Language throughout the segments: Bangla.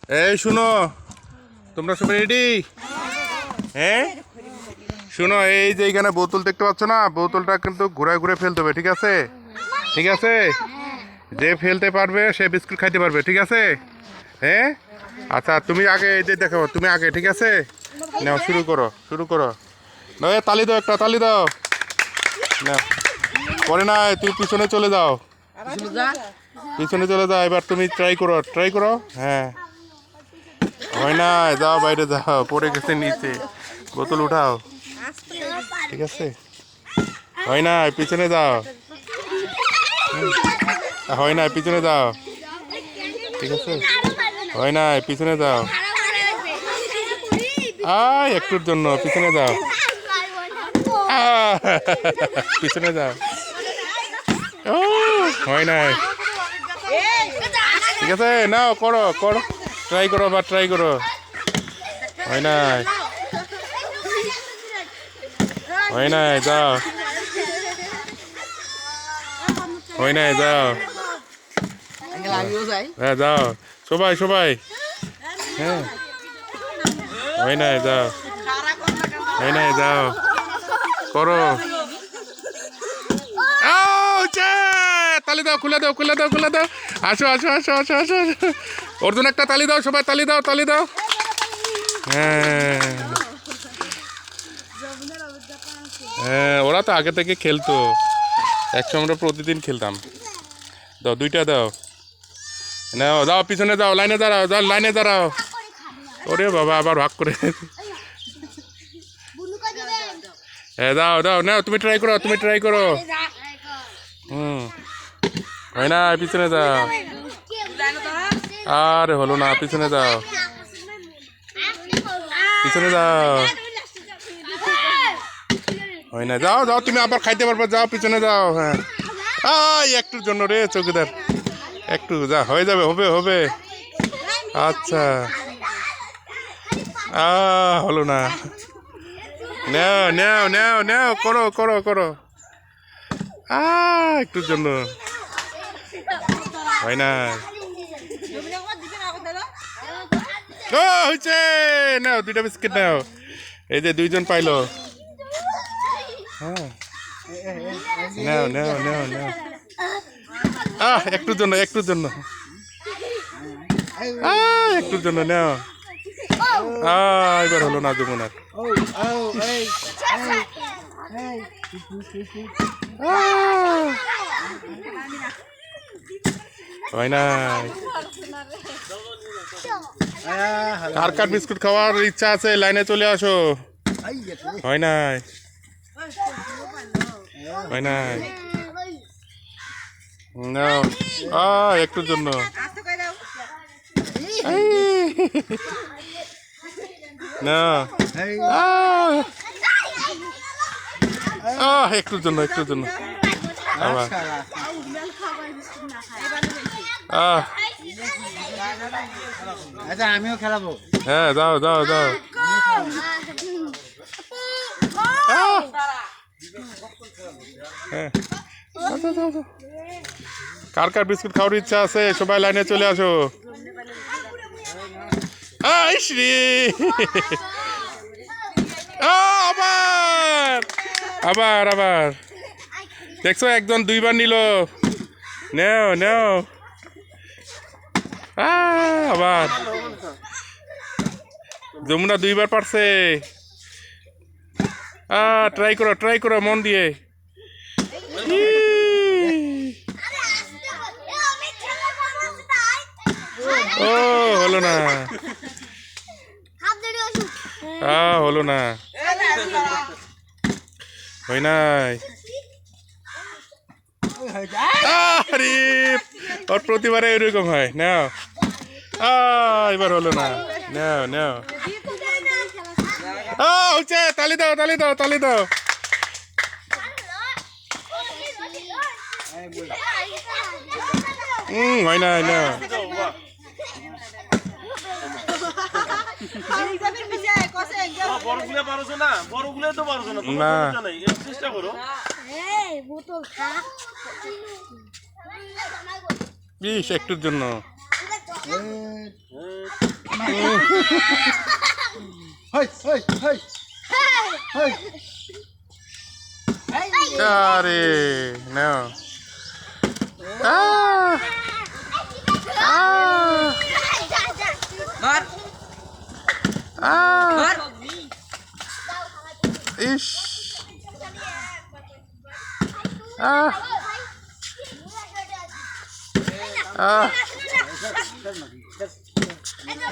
এই শুনো, তোমরা সবাই রেডি? হ্যাঁ শুনো, এই যে এখানে বোতল দেখতে পাচ্ছ না, বোতলটা কিন্তু ঘুরায় ঘুরে ফেলতে হবে, ঠিক আছে? ঠিক আছে, যে ফেলতে পারবে সে বিস্কুট খাইতে পারবে, ঠিক আছে? হ্যাঁ আচ্ছা, তুমি আগে এই যে দেখো, তুমি আগে, ঠিক আছে? নাও শুরু করো, শুরু করো। না তালি দাও, একটা তালি দাও না। পরে না, তুমি পিছনে চলে যাও, পিছনে চলে যাও। এবার তুমি ট্রাই করো, ট্রাই করো। হ্যাঁ হয় না, যাও বাইরে যাও, পড়ে গেছে নিচে, বোতল উঠাও, ঠিক আছে? হয় না, পিছনে যাও। হয় না, পিছনে যাও, ঠিক আছে? হয় না, পিছনে যাও। একটুর জন্য পিছনে যাও, পিছনে যাও। ও হয় না, ঠিক আছে, নাও করো করো, ট্রাই করো বা ট্রাই করো। হয় না, হয় না, যাও। হয় না, যাও। হ্যাঁ যাও, সবাই সবাই। হ্যাঁ হয় না, যাও। হয় না, যাও, করো। তালি দাও, খুলে দাও, খুলে দাও, খুলে দাও। আসো আসো আসো আসো আসো আসো। ওর জন্য একটা তালি দাও, সবাই তালি দাও, তালি দাও। হ্যাঁ হ্যাঁ, ওরা তো আগে থেকে খেলতো, একসময় আমরা প্রতিদিন খেলতাম। দাও, দুইটা দাও, নাও, যাও, পিছনে যাও, লাইনে দাঁড়াও, যাও, লাইনে দাঁড়াও। ওরে বাবা, আবার ভাগ করে। হ্যাঁ দাও দাও, নাও, তুমি ট্রাই করো, তুমি ট্রাই করো। হয় না, পিছনে যাও। আরে হলো না, পিছনে যাও, পিছনে যাও। হয় না, যাও যাও, তুমি আবার খাইতে পারবে, যাও, পিছনে যাও। হ্যাঁ একটুর জন্য রে চৌকিদার, একটু যা, হয়ে যাবে, হবে হবে। আচ্ছা হলো না, নাও নাও নাও নাও, করো করো করো। একটুর জন্য হয় না। হয়েছে, নাও, দুইটা বিস্কিট নাও। এই যে দুইজন পাইলো। হ্যাঁ নাও নাও নাও নাও। একটুর জন্য, একটুর জন্য, একটুর জন্য নাও। এবার হলো না, যমুনার। হয় না, কার কার বিস্কুট খাওয়ার ইচ্ছা আছে লাইনে চলে আসো। হয় নাই, হয় নাই, একটুর জন্য। না একটুর জন্য, একটুর জন্য আবার। আচ্ছা, আমিও খেলাবো। হ্যাঁ যাও যাও যাও। হ্যাঁ কার কার বিস্কুট খাওয়ার ইচ্ছা আছে সবাই লাইনে চলে আসো। আবার আবার আবার, দেখছো, একজন দুইবার নিল। নেও নেও, আবার যমুনা দুইবার পারছে। ট্রাই করো, ট্রাই করো মন দিয়ে। ও হলো না, হলো না, হয় নাই। আরে ওর প্রতিবারে এরকম হয়। নাও, এবার হলো না, নাও নাও। হচ্ছে, তালি দাও, তালি দাও, তালি দাও। হয় না, না চেষ্টা করো। একটুর জন্য। হই হই হই হই আরে নাও আহ আহ মার আহ মার ইস আহ আহ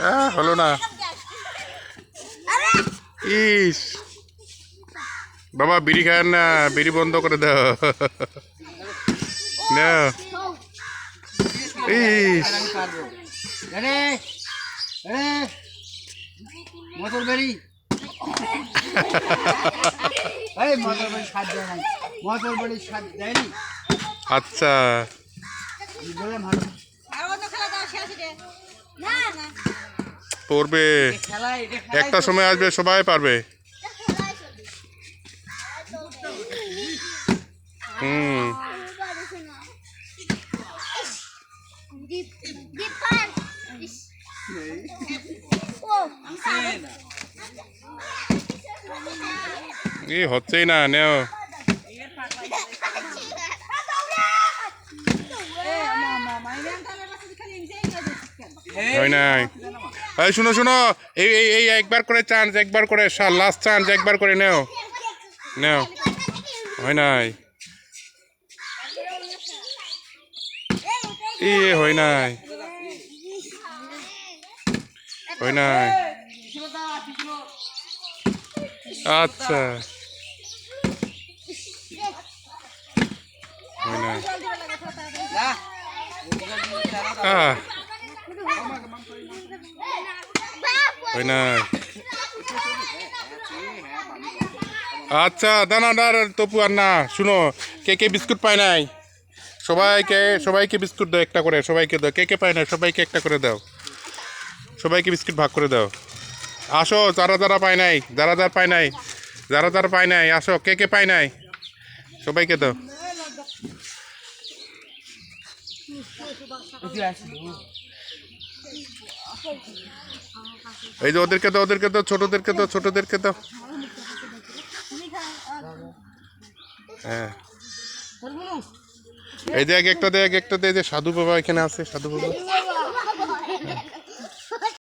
আহ হলো না ইস বাবা বিড়ি খায় না বিড়ি বন্ধ করে দাও না ইস আমি পারবো রে রে মোটর বেরি এই মোটর বেরি স্বাদ দেয় নাই মোটর বেরি স্বাদ দেয়নি আচ্ছা বললাম ভালো পড়বে খেলা এটা একটা সময় আসবে সবাই পারবে হুম এই হচ্ছেই না নেও হয় নাই এই শুনো শুনো এই এই এই একবার করে চান্স একবার করে লাস্ট চান্স একবার করে নেও নেও হয় নাই হয় নাই হয় নাই আচ্ছা হয় নাই হয় নাই আচ্ছা দানাদার তপু আর না শুনো কে কে বিস্কুট পায় নাই সবাইকে বিস্কুট দাও একটা করে সবাইকে দাও কে পায় নাই সবাইকে একটা করে দাও সবাইকে বিস্কুট ভাগ করে দাও আসো যারা পায় নাই যারা পায় নাই আসো কে পায় নাই সবাইকে দাও এই যে ওদেরকে দাও ছোটদেরকে দাও হ্যাঁ এই যে একটা দে যে সাধু বাবা এখানে আছে সাধু বাবা